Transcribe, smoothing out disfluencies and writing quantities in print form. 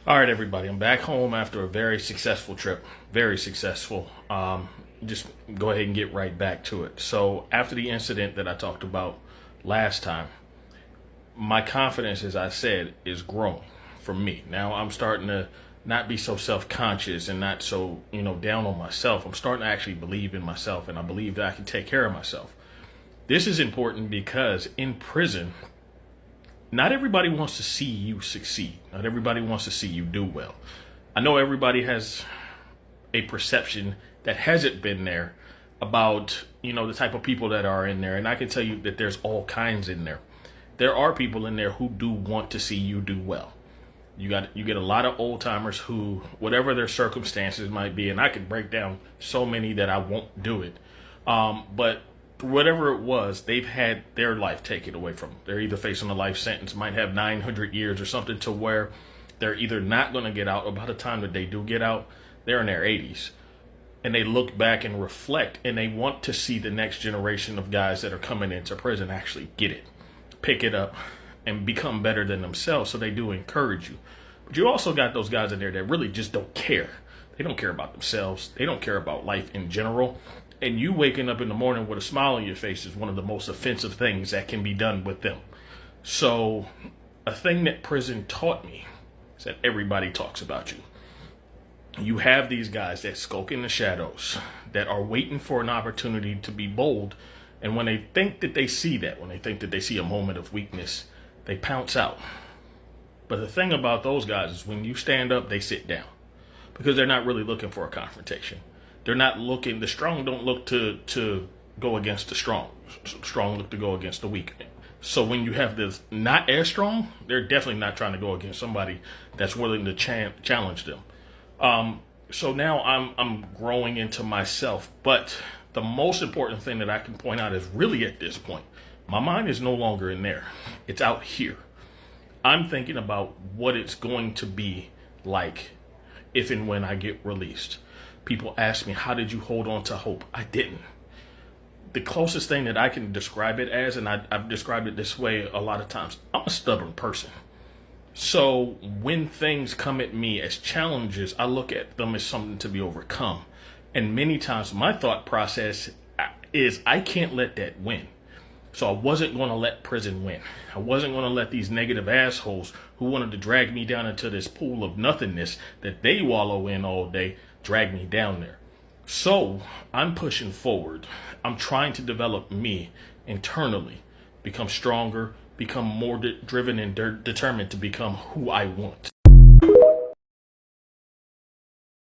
All right, everybody. I'm back home after a very successful trip. Very successful. Just go ahead and get right back to it. So, after the incident that I talked about last time, my confidence, as I said, is growing for me. Now I'm starting to not be so self-conscious and not so, down on myself. I'm starting to actually believe in myself, and I believe that I can take care of myself. This is important because in prison, not everybody wants to see you succeed. Not everybody wants to see you do well. I know everybody has a perception that hasn't been there about, the type of people that are in there. And I can tell you that there's all kinds in there. There are people in there who do want to see you do well. You get a lot of old timers who, whatever their circumstances might be, and I could break down so many that I won't do it. But whatever it was, they've had their life taken away from them. They're either facing a life sentence, might have 900 years or something, to where they're either not going to get out, or by the time that they do get out, they're in their 80s. And they look back and reflect, and they want to see the next generation of guys that are coming into prison actually get it, pick it up, and become better than themselves. So they do encourage you. But you also got those guys in there that really just don't care. They don't care about themselves. They don't care about life in general. And you waking up in the morning with a smile on your face is one of the most offensive things that can be done with them. So a thing that prison taught me is that everybody talks about you. You have these guys that skulk in the shadows, that are waiting for an opportunity to be bold. And when they think that they see that, when they think that they see a moment of weakness, they pounce out. But the thing about those guys is when you stand up, they sit down, because they're not really looking for a confrontation. They're not looking, the strong don't look to go against the strong. Strong look to go against the weak. So when you have this not as strong, they're definitely not trying to go against somebody that's willing to challenge them. So now I'm growing into myself. But the most important thing that I can point out is really at this point, my mind is no longer in there. It's out here. I'm thinking about what it's going to be like if and when I get released. People ask me, how did you hold on to hope? I didn't. The closest thing that I can describe it as, and I've described it this way a lot of times, I'm a stubborn person. So when things come at me as challenges, I look at them as something to be overcome. And many times my thought process is I can't let that win. So I wasn't going to let prison win. I wasn't going to let these negative assholes who wanted to drag me down into this pool of nothingness that they wallow in all day drag me down there. So I'm pushing forward. I'm trying to develop me internally, become stronger, become more driven and determined to become who I want.